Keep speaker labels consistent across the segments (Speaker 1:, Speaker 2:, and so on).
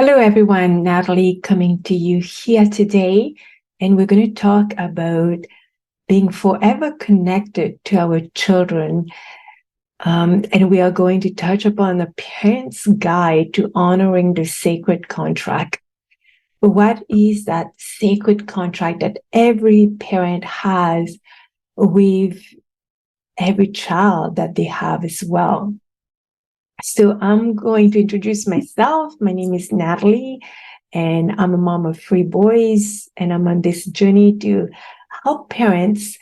Speaker 1: Hello, everyone. Natalie coming to you here today. And we're going to talk about being forever connected to our children. And we are going to touch upon the parent's guide to honoring the sacred contract. What is that sacred contract that every parent has with every child that they have as well? So I'm going to introduce myself. My name is Natalie, and I'm a mom of 3 boys, and I'm on this journey to help parents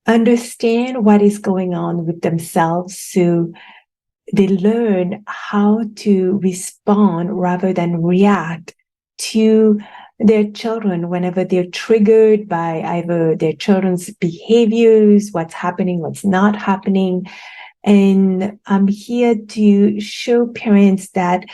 Speaker 1: understand what is going on with themselves so they learn how to respond rather than react to their children whenever they're triggered by either their children's behaviors, what's happening, what's not happening. And I'm here to show parents that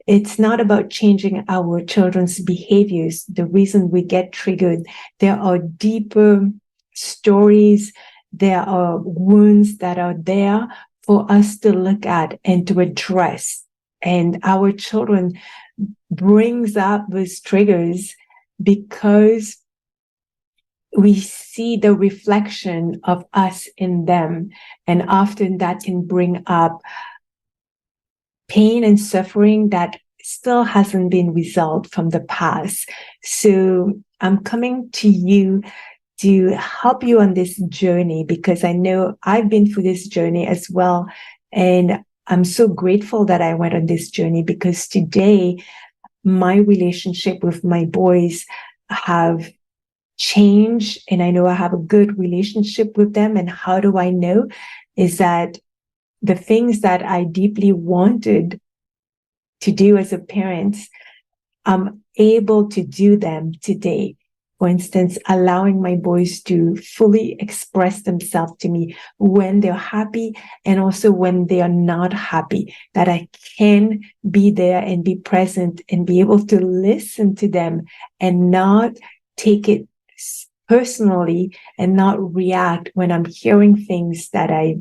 Speaker 1: it's not about changing our children's behaviors. The reason we get triggered, there are deeper stories, there are wounds that are there for us to look at and to address. And our children brings up those triggers because we see the reflection of us in them. And often that can bring up pain and suffering that still hasn't been resolved from the past. So I'm coming to you to help you on this journey because I know I've been through this journey as well. And I'm so grateful that I went on this journey because today my relationship with my boys have change, and I know I have a good relationship with them. And how do I know? Is that the things that I deeply wanted to do as a parent, I'm able to do them today. For instance, allowing my boys to fully express themselves to me when they're happy and also when they are not happy, that I can be there and be present and be able to listen to them and not take it personally and not react when I'm hearing things that I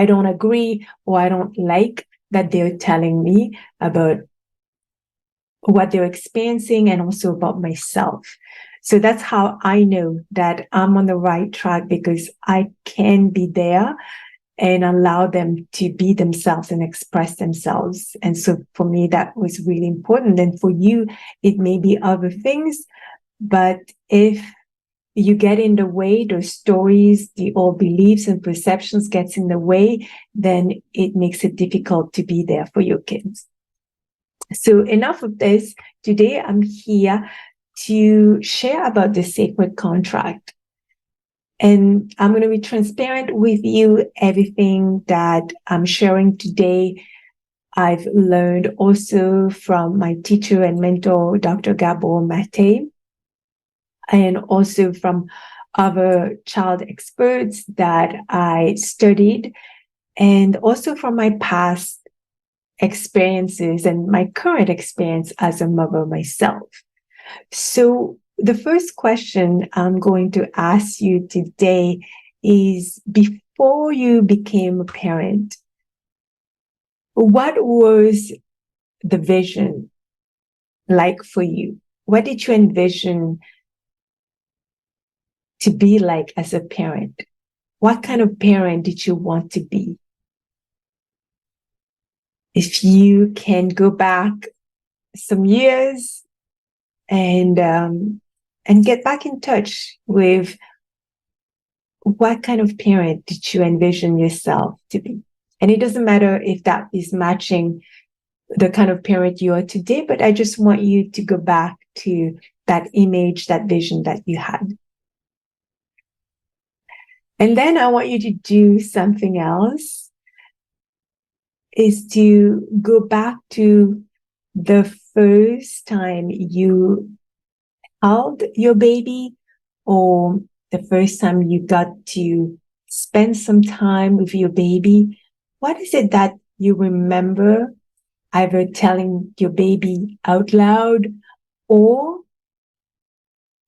Speaker 1: don't agree or I don't like that they're telling me about what they're experiencing and also about myself. So that's how I know that I'm on the right track because I can be there and allow them to be themselves and express themselves. And so for me, that was really important. And for you, it may be other things, but if you get in the way, those stories, the old beliefs and perceptions gets in the way, then it makes it difficult to be there for your kids. So enough of this. Today, I'm here to share about the sacred contract. And I'm going to be transparent with you. Everything that I'm sharing today, I've learned also from my teacher and mentor, Dr. Gabor Mate, and also from other child experts that I studied, and also from my past experiences and my current experience as a mother myself. So the first question I'm going to ask you today is, before you became a parent, what was the vision like for you? What did you envision to be like as a parent? What kind of parent did you want to be? If you can go back some years and get back in touch with what kind of parent did you envision yourself to be? And it doesn't matter if that is matching the kind of parent you are today, but I just want you to go back to that image, that vision that you had. And then I want you to do something else, is to go back to the first time you held your baby, or the first time you got to spend some time with your baby. What is it that you remember either telling your baby out loud or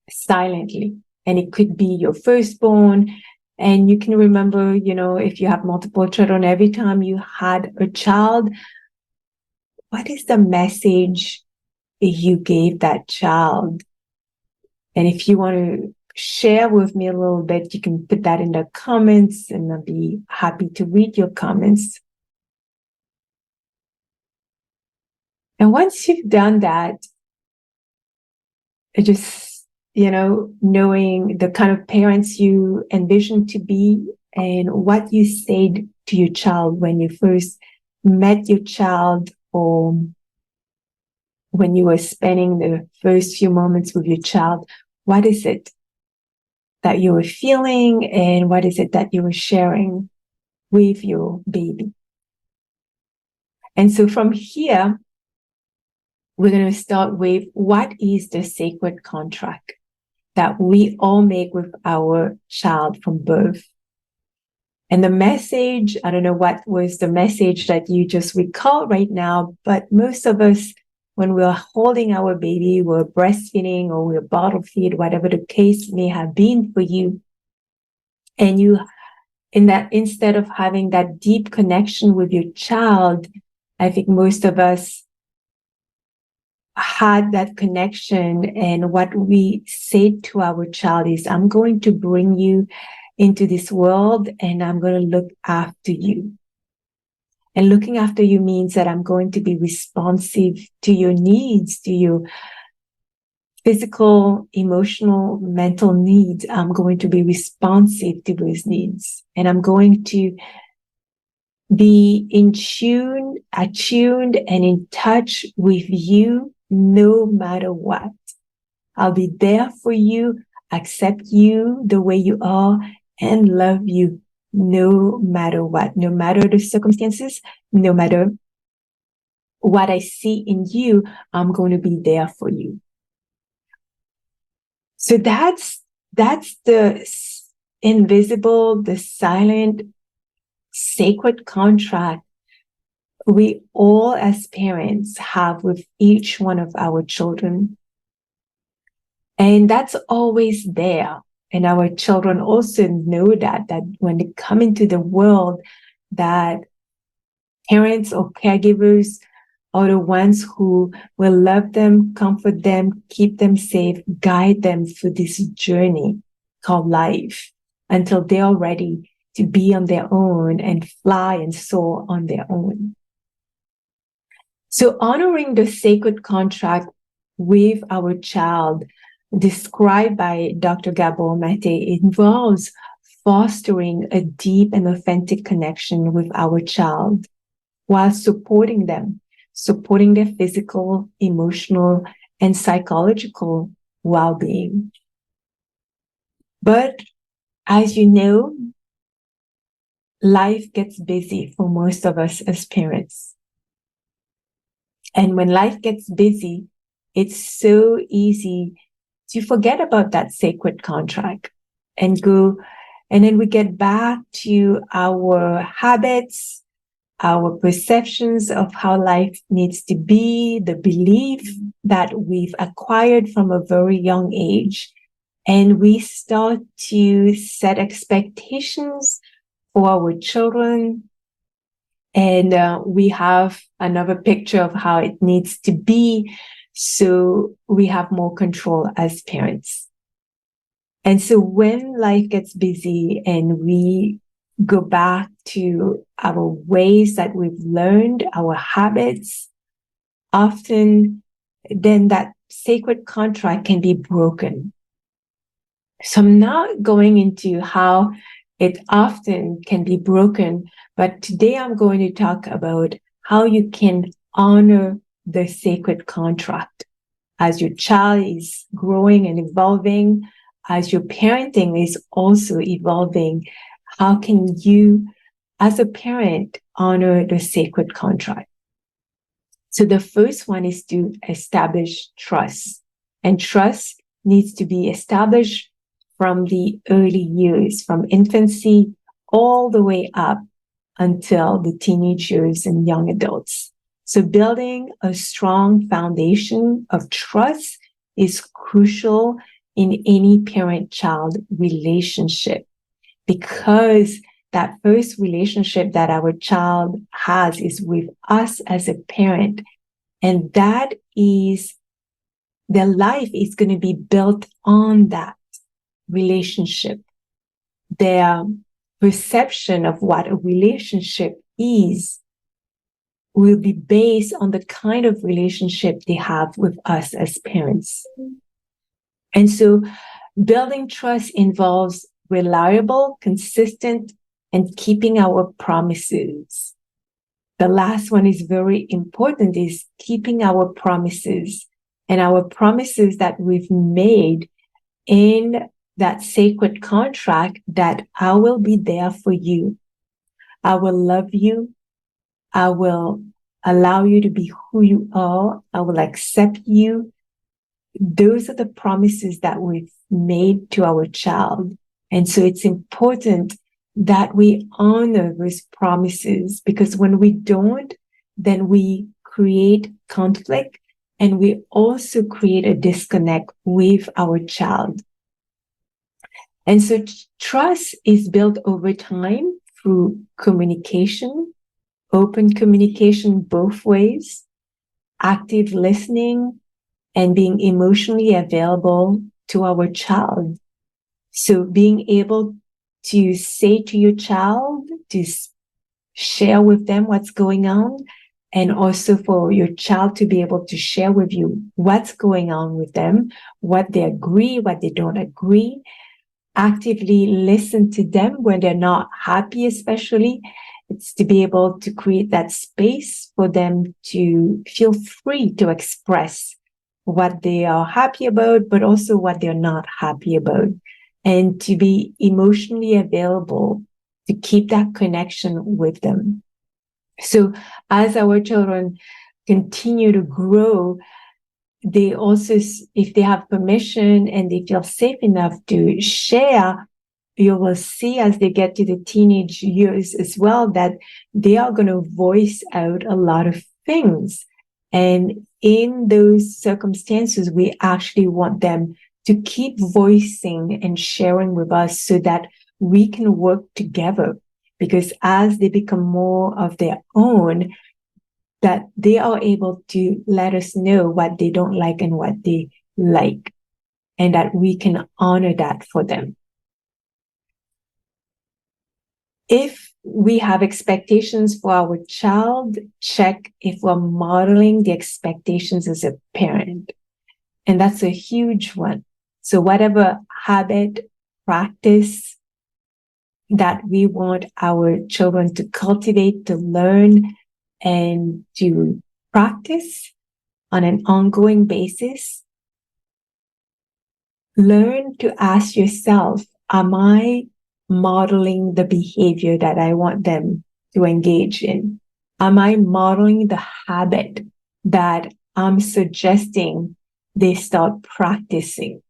Speaker 1: silently? And it could be your firstborn. And you can remember, if you have multiple children, every time you had a child, what is the message you gave that child? And if you want to share with me a little bit, you can put that in the comments and I'll be happy to read your comments. And once you've done that, just, knowing the kind of parents you envision to be and what you said to your child when you first met your child, or when you were spending the first few moments with your child, what is it that you were feeling and what is it that you were sharing with your baby? And so from here, we're going to start with, what is the sacred contract that we all make with our child from birth? And the message, I don't know what was the message that you just recall right now, but most of us, when we're holding our baby, we're breastfeeding or we're bottle feed, whatever the case may have been for you, and you, in that, instead of having that deep connection with your child, I think most of us had that connection, and what we said to our child is, I'm going to bring you into this world and I'm going to look after you. And looking after you means that I'm going to be responsive to your needs, to your physical, emotional, mental needs. I'm going to be responsive to those needs. And I'm going to be attuned and in touch with you no matter what. I'll be there for you, accept you the way you are, and love you no matter what, no matter the circumstances, no matter what I see in you, I'm going to be there for you. So that's the invisible, the silent, sacred contract we all as parents have with each one of our children. And that's always there. And our children also know that when they come into the world, that parents or caregivers are the ones who will love them, comfort them, keep them safe, guide them through this journey called life until they are ready to be on their own and fly and soar on their own. So honoring the sacred contract with our child, described by Dr. Gabor Mate, involves fostering a deep and authentic connection with our child while supporting them, supporting their physical, emotional, and psychological well-being. But as you know, life gets busy for most of us as parents. And when life gets busy, it's so easy to forget about that sacred contract and then we get back to our habits, our perceptions of how life needs to be, the belief that we've acquired from a very young age. And we start to set expectations for our children. And we have another picture of how it needs to be, so we have more control as parents. And so when life gets busy and we go back to our ways that we've learned, our habits, often then that sacred contract can be broken. So I'm not going into how it often can be broken, but today I'm going to talk about how you can honor the sacred contract as your child is growing and evolving, as your parenting is also evolving. How can you, as a parent, honor the sacred contract? So the first one is to establish trust. And trust needs to be established from the early years, from infancy all the way up until the teenage years and young adults. So building a strong foundation of trust is crucial in any parent-child relationship, because that first relationship that our child has is with us as a parent. And that is, their life is going to be built on that relationship. Their perception of what a relationship is will be based on the kind of relationship they have with us as parents. And so building trust involves reliable, consistent, and keeping our promises. The last one is very important, is keeping our promises, and our promises that we've made in that sacred contract, that I will be there for you. I will love you. I will allow you to be who you are. I will accept you. Those are the promises that we've made to our child. And so it's important that we honor those promises, because when we don't, then we create conflict, and we also create a disconnect with our child. And so trust is built over time through communication, open communication both ways, active listening, and being emotionally available to our child. So being able to say to your child, to share with them what's going on, and also for your child to be able to share with you what's going on with them, what they agree, what they don't agree. Actively listen to them when they're not happy, especially. It's to be able to create that space for them to feel free to express what they are happy about, but also what they're not happy about, and to be emotionally available to keep that connection with them. So as our children continue to grow, they also, if they have permission and they feel safe enough to share, you will see as they get to the teenage years as well, that they are going to voice out a lot of things. And in those circumstances, we actually want them to keep voicing and sharing with us so that we can work together. Because as they become more of their own, that they are able to let us know what they don't like and what they like, and that we can honor that for them. If we have expectations for our child, check if we're modeling the expectations as a parent. And that's a huge one. So whatever habit, practice that we want our children to cultivate, to learn, and to practice on an ongoing basis, learn to ask yourself, am I modeling the behavior that I want them to engage in? Am I modeling the habit that I'm suggesting they start practicing?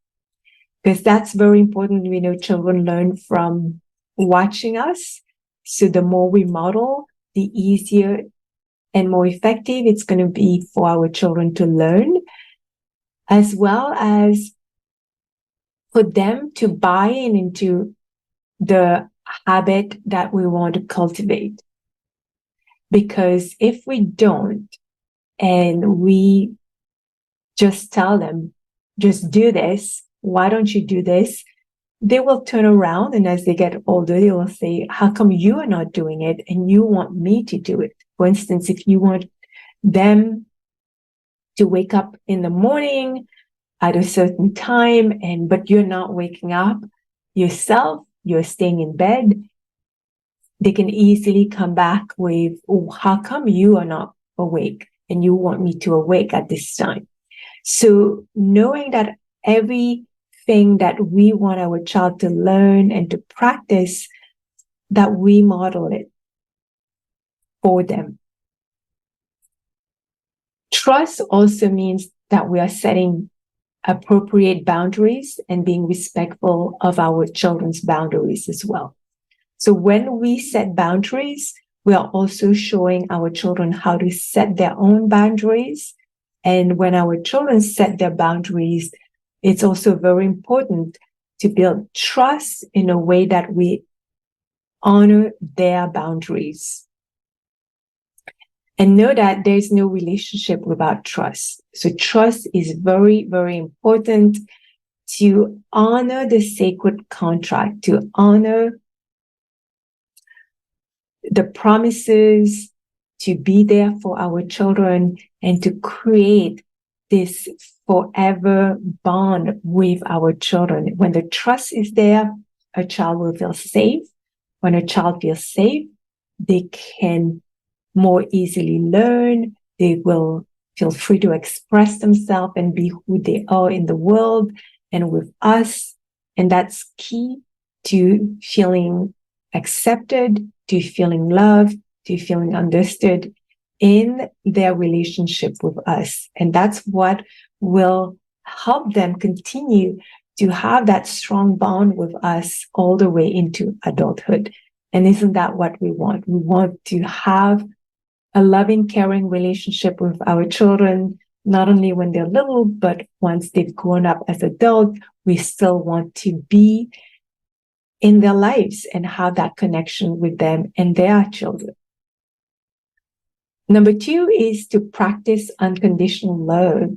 Speaker 1: Because that's very important. We know children learn from watching us. So the more we model, the easier and more effective it's going to be for our children to learn, as well as for them to buy into the habit that we want to cultivate. Because if we don't, and we just tell them, just do this, why don't you do this? They will turn around, and as they get older, they will say, how come you are not doing it and you want me to do it? For instance, if you want them to wake up in the morning at a certain time, but you're not waking up yourself, you're staying in bed, they can easily come back with, oh, how come you are not awake and you want me to awake at this time? So knowing that everything that we want our child to learn and to practice, that we model it for them. Trust also means that we are setting appropriate boundaries and being respectful of our children's boundaries as well. So when we set boundaries, we are also showing our children how to set their own boundaries. And when our children set their boundaries, it's also very important to build trust in a way that we honor their boundaries. And know that there's no relationship without trust. So trust is very, very important to honor the sacred contract, to honor the promises, to be there for our children, and to create this forever bond with our children. When the trust is there, a child will feel safe. When a child feels safe, they can more easily learn. They will feel free to express themselves and be who they are in the world and with us. And that's key to feeling accepted, to feeling loved, to feeling understood in their relationship with us. And that's what will help them continue to have that strong bond with us all the way into adulthood. And isn't that what we want? We want to have a loving, caring relationship with our children, not only when they're little, but once they've grown up as adults, we still want to be in their lives and have that connection with them and their children. Number 2 is to practice unconditional love.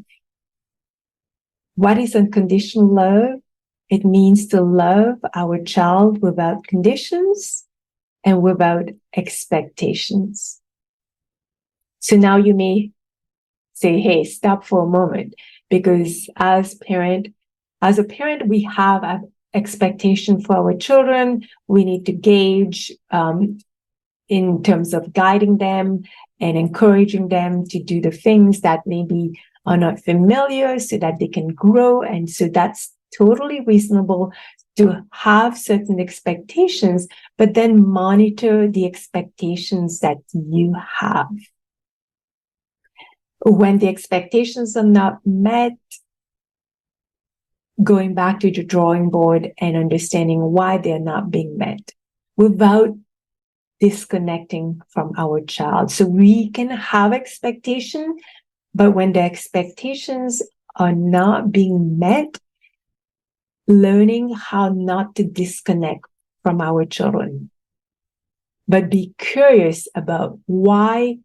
Speaker 1: What is unconditional love? It means to love our child without conditions and without expectations. So now you may say, hey, stop for a moment, because as a parent, we have an expectation for our children. We need to gauge in terms of guiding them and encouraging them to do the things that maybe are not familiar so that they can grow. And so that's totally reasonable to have certain expectations, but then monitor the expectations that you have. When the expectations are not met, going back to the drawing board and understanding why they're not being met without disconnecting from our child. So we can have expectations, but when the expectations are not being met, learning how not to disconnect from our children, but be curious about why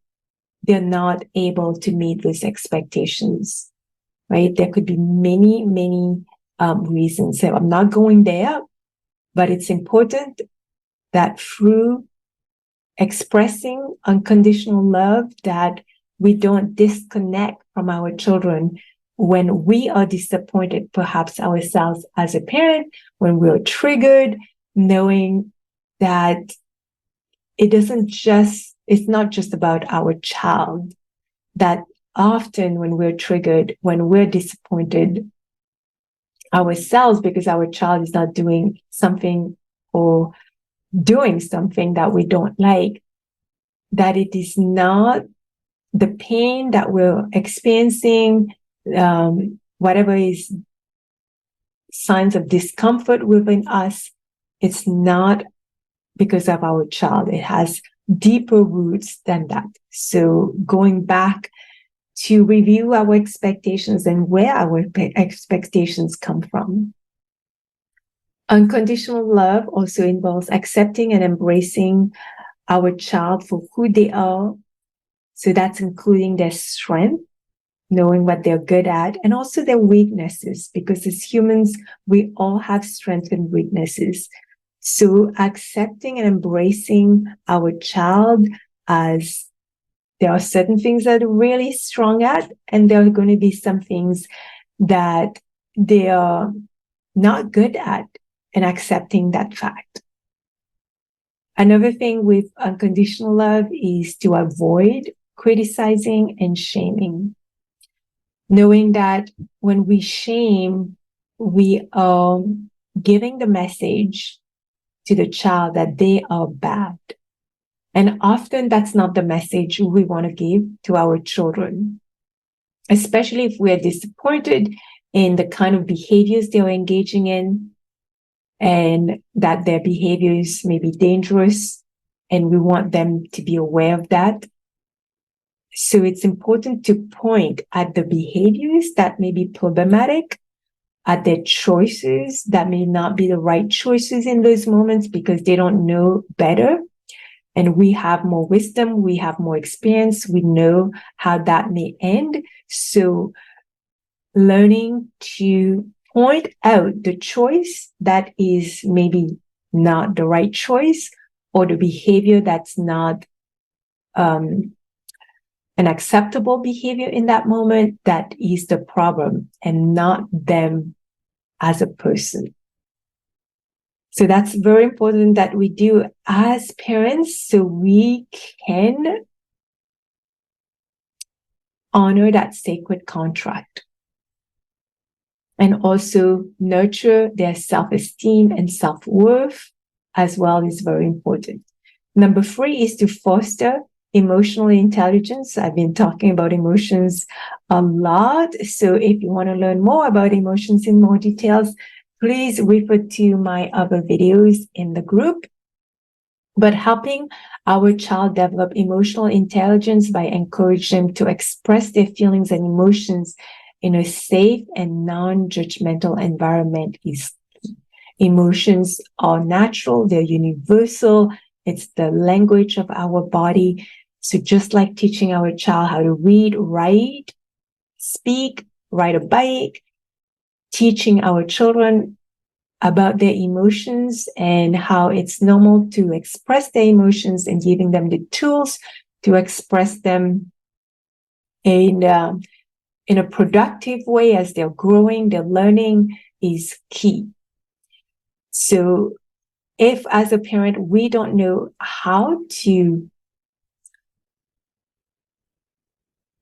Speaker 1: they're not able to meet those expectations, right? There could be many, many reasons. So I'm not going there, but it's important that through expressing unconditional love, that we don't disconnect from our children when we are disappointed, perhaps ourselves as a parent, when we're triggered, knowing that it's not just about our child, that often when we're triggered, when we're disappointed ourselves because our child is not doing something or doing something that we don't like, that it is not the pain that we're experiencing, whatever is signs of discomfort within us, it's not because of our child. It has deeper roots than that. So going back to review our expectations and where our expectations come from. Unconditional love also involves accepting and embracing our child for who they are. So that's including their strength, knowing what they're good at, and also their weaknesses, because as humans, we all have strengths and weaknesses. So accepting and embracing our child as there are certain things that they're really strong at, and there are going to be some things that they are not good at, and accepting that fact. Another thing with unconditional love is to avoid criticizing and shaming. Knowing that when we shame, we are giving the message to the child that they are bad. And often that's not the message we want to give to our children, especially if we're disappointed in the kind of behaviors they're engaging in and that their behaviors may be dangerous, and we want them to be aware of that. So it's important to point at the behaviors that may be problematic, at their choices that may not be the right choices in those moments because they don't know better. And we have more wisdom, we have more experience, we know how that may end. So learning to point out the choice that is maybe not the right choice, or the behavior that's not an acceptable behavior in that moment, that is the problem and not them as a person. So that's very important that we do as parents, so we can honor that sacred contract and also nurture their self-esteem and self-worth as well is very important. Number 3 is to foster emotional intelligence. I've been talking about emotions a lot. So if you want to learn more about emotions in more details, please refer to my other videos in the group. But helping our child develop emotional intelligence by encouraging them to express their feelings and emotions in a safe and non-judgmental environment is key. Emotions are natural, they're universal, it's the language of our body. So just like teaching our child how to read, write, speak, ride a bike, teaching our children about their emotions and how it's normal to express their emotions and giving them the tools to express them in a productive way as they're growing, they're learning is key. So if as a parent, we don't know how to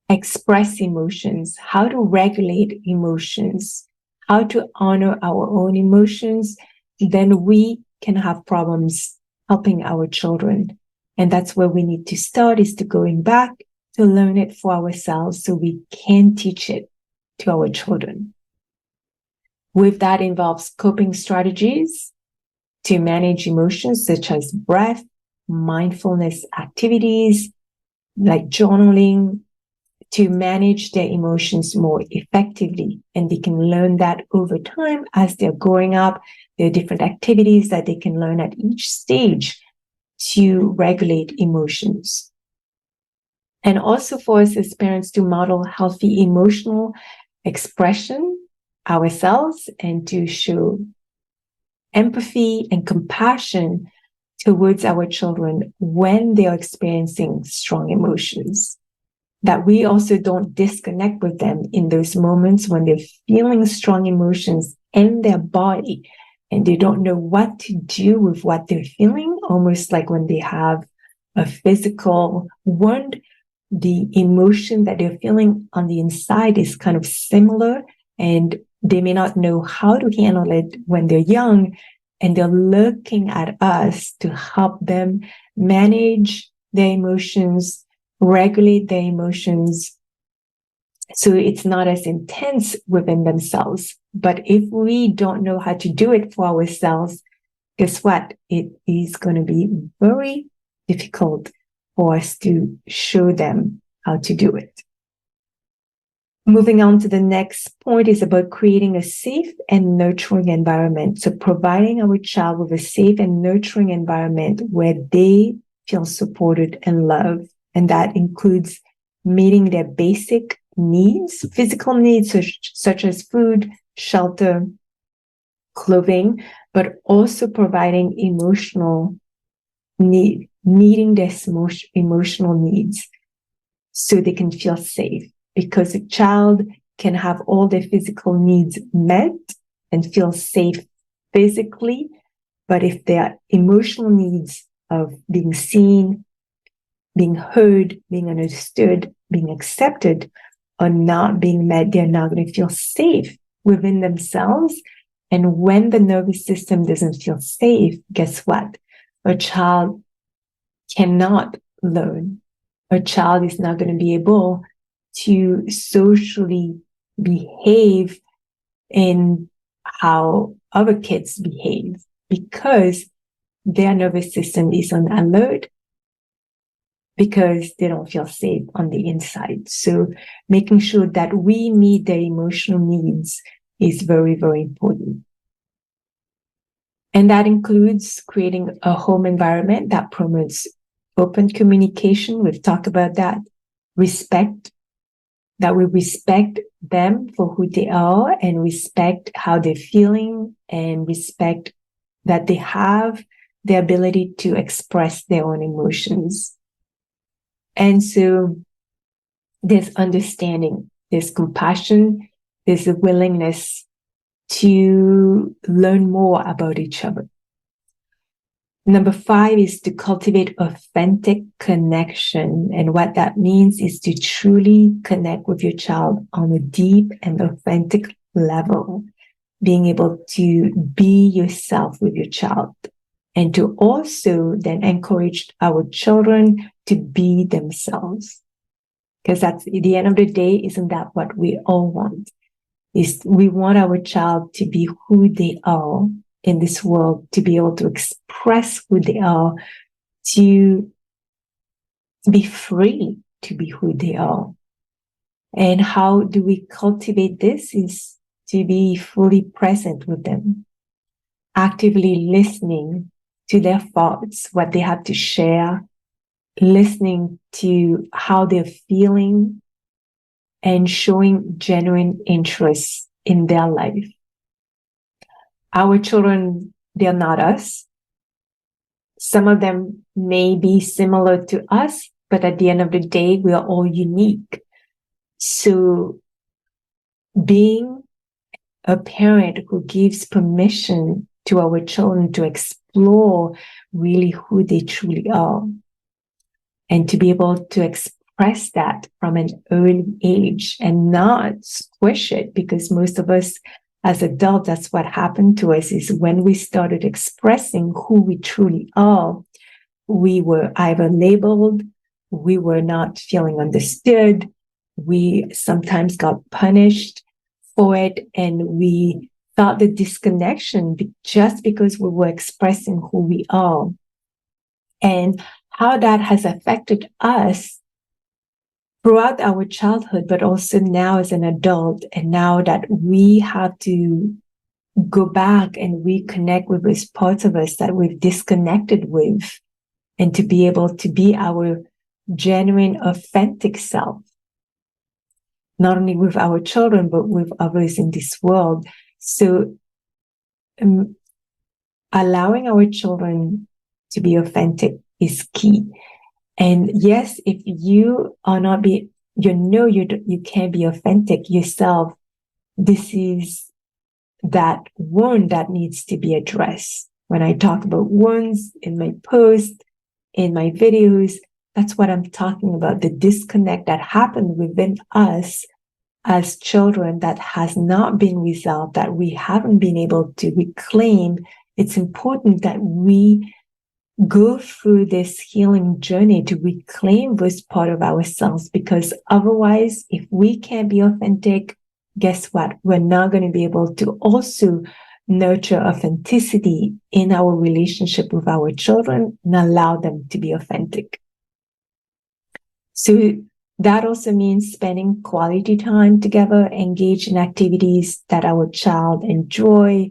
Speaker 1: express emotions, how to regulate emotions, how to honor our own emotions, then we can have problems helping our children. And that's where we need to start, is to going back to learn it for ourselves so we can teach it to our children. With that involves coping strategies to manage emotions such as breath, mindfulness activities like journaling, to manage their emotions more effectively. And they can learn that over time as they're growing up. There are different activities that they can learn at each stage to regulate emotions. And also for us as parents to model healthy emotional expression ourselves and to show empathy and compassion towards our children when they are experiencing strong emotions. That we also don't disconnect with them in those moments when they're feeling strong emotions in their body and they don't know what to do with what they're feeling, almost like when they have a physical wound, the emotion that they're feeling on the inside is kind of similar, and they may not know how to handle it when they're young, and they're looking at us to help them manage their emotions, regulate their emotions, so it's not as intense within themselves. But if we don't know how to do it for ourselves, guess what? It is going to be very difficult for us to show them how to do it. Moving on to the next point is about creating a safe and nurturing environment. So providing our child with a safe and nurturing environment where they feel supported and loved. And that includes meeting their basic needs, physical needs such as food, shelter, clothing, but also providing meeting their emotional needs so they can feel safe. Because a child can have all their physical needs met and feel safe physically, but if their emotional needs of being seen, being heard, being understood, being accepted are not being met, they're not going to feel safe within themselves. And when the nervous system doesn't feel safe, guess what? A child cannot learn. A child is not going to be able to socially behave in how other kids behave because their nervous system is on alert, because they don't feel safe on the inside. So making sure that we meet their emotional needs is very, very important. And that includes creating a home environment that promotes open communication. We've talked about that. Respect, that we respect them for who they are and respect how they're feeling and respect that they have the ability to express their own emotions. And so there's understanding, there's compassion, there's a willingness to learn more about each other. Number 5 is to cultivate authentic connection. And what that means is to truly connect with your child on a deep and authentic level, being able to be yourself with your child and to also then encourage our children to be themselves. Because that's at the end of the day, isn't that what we all want? Is we want our child to be who they are in this world, to be able to express who they are, to be free to be who they are. And how do we cultivate this is to be fully present with them, actively listening to their thoughts, what they have to share, listening to how they're feeling, and showing genuine interest in their life. Our children, they're not us. Some of them may be similar to us, but at the end of the day, we are all unique. So being a parent who gives permission to our children to explore really who they truly are and to be able to express that from an early age and not squish it, because most of us as adults, that's what happened to us, is when we started expressing who we truly are, we were either labeled, we were not feeling understood, we sometimes got punished for it, and we felt the disconnection just because we were expressing who we are. And how that has affected us throughout our childhood, but also now as an adult, and now that we have to go back and reconnect with those parts of us that we've disconnected with, and to be able to be our genuine, authentic self, not only with our children, but with others in this world. So allowing our children to be authentic is key. And yes, if you are not you can't be authentic yourself, this is that wound that needs to be addressed. When I talk about wounds in my posts, in my videos, that's what I'm talking about. The disconnect that happened within us as children that has not been resolved, that we haven't been able to reclaim. It's important that we go through this healing journey to reclaim this part of ourselves, because otherwise, if we can't be authentic, guess what? We're not going to be able to also nurture authenticity in our relationship with our children and allow them to be authentic. So that also means spending quality time together, engage in activities that our child enjoy,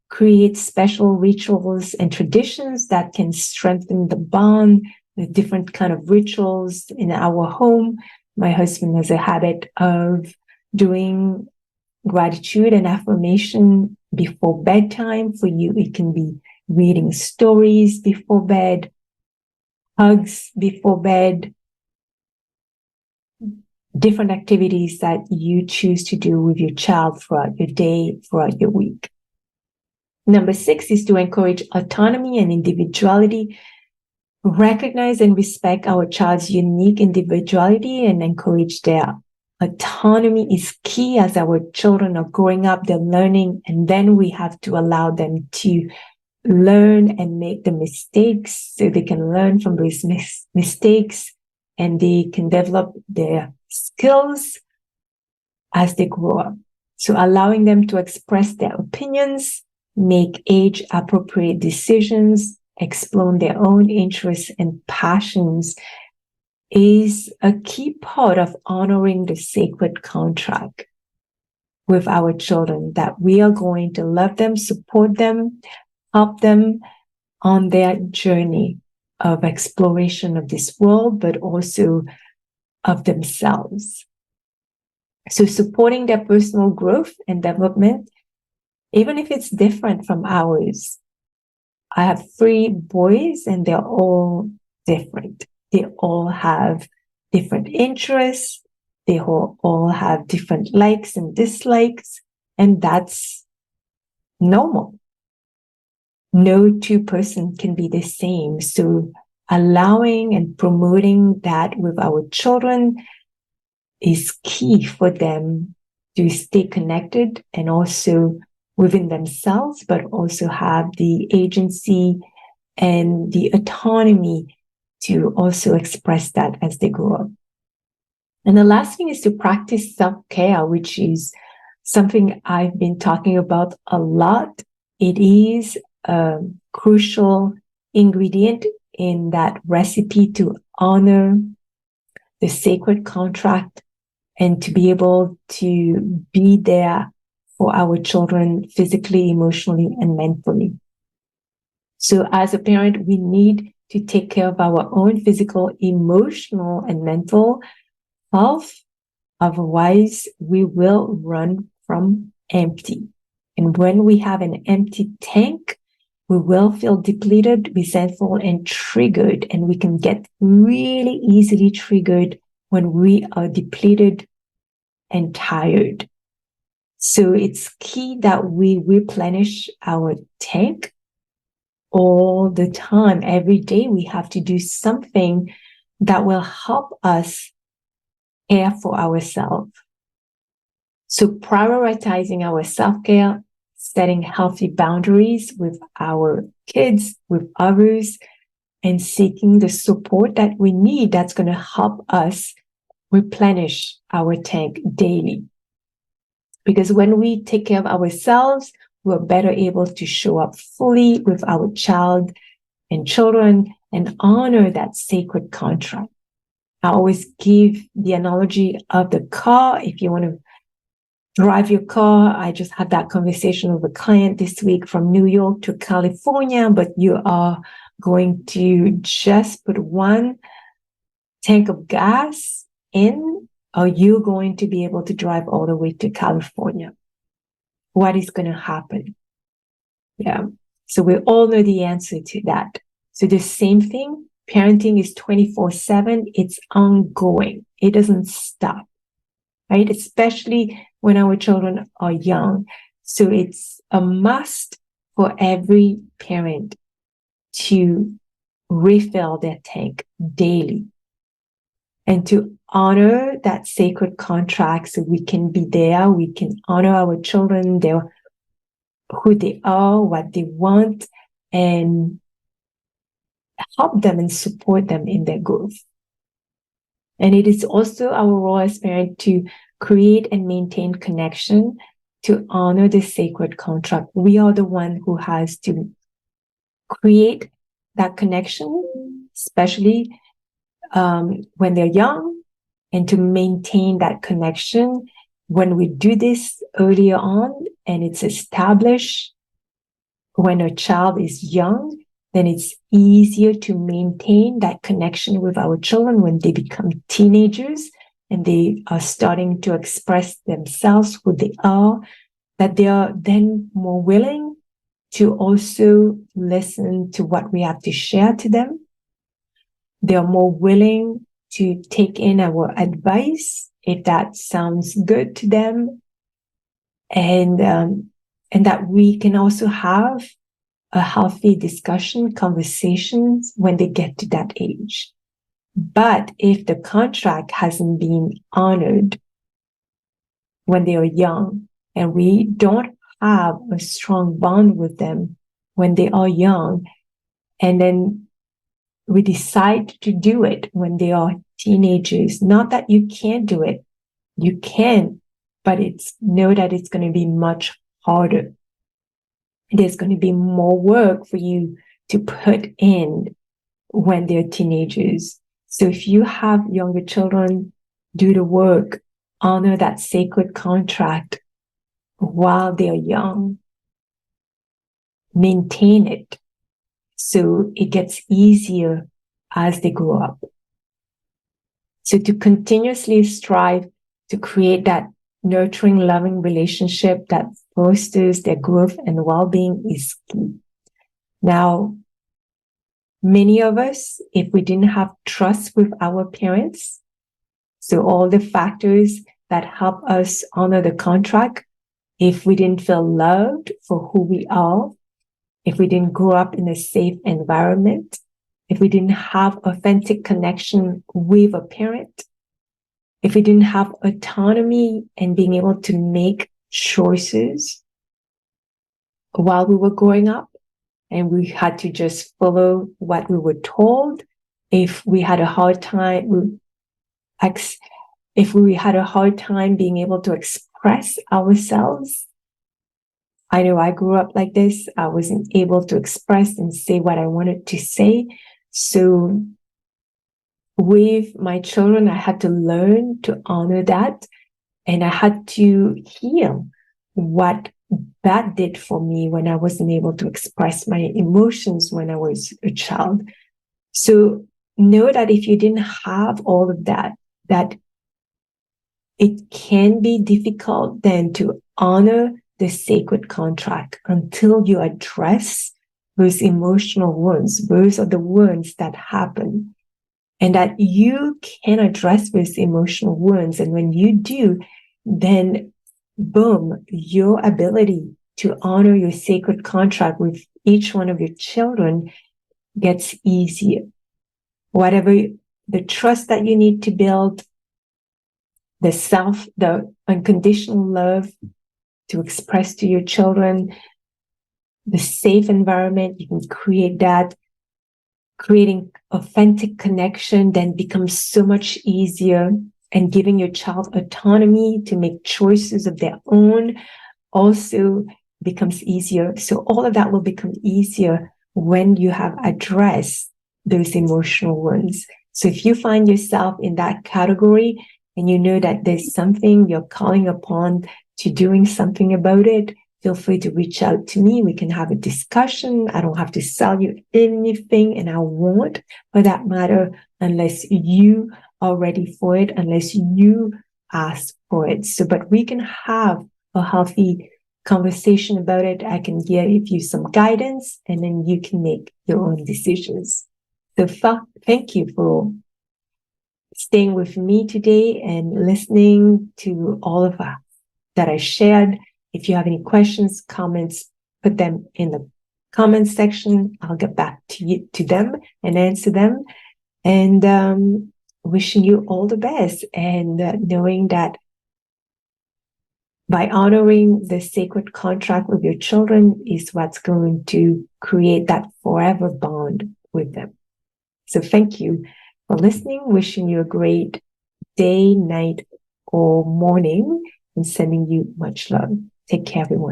Speaker 1: create special rituals and traditions that can strengthen the bond, the different kind of rituals in our home. My husband has a habit of doing gratitude and affirmation before bedtime. For you, it can be reading stories before bed, hugs before bed, different activities that you choose to do with your child throughout your day, throughout your week. Number 6 is to encourage autonomy and individuality. Recognize and respect our child's unique individuality and encourage their autonomy is key. As our children are growing up, they're learning, and then we have to allow them to learn and make the mistakes so they can learn from those mistakes and they can develop their skills as they grow up. So allowing them to express their opinions, make age-appropriate decisions, explore their own interests and passions is a key part of honoring the sacred contract with our children, that we are going to love them, support them, help them on their journey of exploration of this world, but also of themselves. So supporting their personal growth and development, even if it's different from ours. I have 3 boys and they're all different. They all have different interests. They all have different likes and dislikes, and that's normal. No 2 person can be the same. So allowing and promoting that with our children is key for them to stay connected and also within themselves, but also have the agency and the autonomy to also express that as they grow up. And the last thing is to practice self-care, which is something I've been talking about a lot. It is a crucial ingredient in that recipe to honor the sacred contract and to be able to be there for our children physically, emotionally, and mentally. So as a parent, we need to take care of our own physical, emotional, and mental health. Otherwise, we will run from empty. And when we have an empty tank, we will feel depleted, resentful, and triggered. And we can get really easily triggered when we are depleted and tired. So it's key that we replenish our tank all the time. Every day we have to do something that will help us care for ourselves. So prioritizing our self-care, setting healthy boundaries with our kids, with others, and seeking the support that we need that's going to help us replenish our tank daily. Because when we take care of ourselves, we're better able to show up fully with our child and children and honor that sacred contract. I always give the analogy of the car. If you want to drive your car, I just had that conversation with a client this week from New York to California, but you are going to just put 1 tank of gas in. Are you going to be able to drive all the way to California? What is going to happen? Yeah. So we all know the answer to that. So the same thing, parenting is 24/7. It's ongoing. It doesn't stop, right? Especially when our children are young. So it's a must for every parent to refill their tank daily and to honor that sacred contract so we can be there. We can honor our children, who they are, what they want, and help them and support them in their growth. And it is also our role as parents to create and maintain connection to honor the sacred contract. We are the one who has to create that connection, especially when they're young, and to maintain that connection. When we do this earlier on and it's established when a child is young, then it's easier to maintain that connection with our children when they become teenagers and they are starting to express themselves, who they are, that they are then more willing to also listen to what we have to share to them. They are more willing to take in our advice if that sounds good to them, and that we can also have a healthy discussion, conversations when they get to that age. But if the contract hasn't been honored when they are young, and we don't have a strong bond with them when they are young, and then we decide to do it when they are teenagers, not that you can't do it, you can, but know that it's going to be much harder. There's going to be more work for you to put in when they're teenagers. So if you have younger children, do the work, honor that sacred contract while they're young, maintain it so it gets easier as they grow up. So to continuously strive to create that nurturing, loving relationship that fosters their growth and well-being is key. Now, many of us, if we didn't have trust with our parents, so all the factors that help us honor the contract, if we didn't feel loved for who we are, if we didn't grow up in a safe environment, if we didn't have authentic connection with a parent, if we didn't have autonomy and being able to make choices while we were growing up, and we had to just follow what we were told, if we had a hard time, if we had a hard time being able to express ourselves. I know I grew up like this. I wasn't able to express and say what I wanted to say. So with my children, I had to learn to honor that. And I had to heal what that did for me when I wasn't able to express my emotions when I was a child. So know that if you didn't have all of that, that it can be difficult then to honor the sacred contract until you address those emotional wounds. Those are the wounds that happen, and that you can address those emotional wounds. And when you do, then boom, your ability to honor your sacred contract with each one of your children gets easier. Whatever the trust that you need to build, the unconditional love to express to your children, the safe environment, you can create that. Creating authentic connection then becomes so much easier, and giving your child autonomy to make choices of their own also becomes easier. So all of that will become easier when you have addressed those emotional wounds. So if you find yourself in that category and you know that there's something you're calling upon to doing something about it, feel free to reach out to me. We can have a discussion. I don't have to sell you anything, and I won't, for that matter, unless you are ready for it, unless you ask for it. So, but we can have a healthy conversation about it. I can give you some guidance, and then you can make your own decisions. So thank you for staying with me today and listening to all of that I shared. If you have any questions, comments, put them in the comment section. I'll get back to them and answer them. And wishing you all the best, and knowing that by honoring the sacred contract with your children is what's going to create that forever bond with them. So thank you for listening. Wishing you a great day, night, or morning, and sending you much love. Take care, everyone.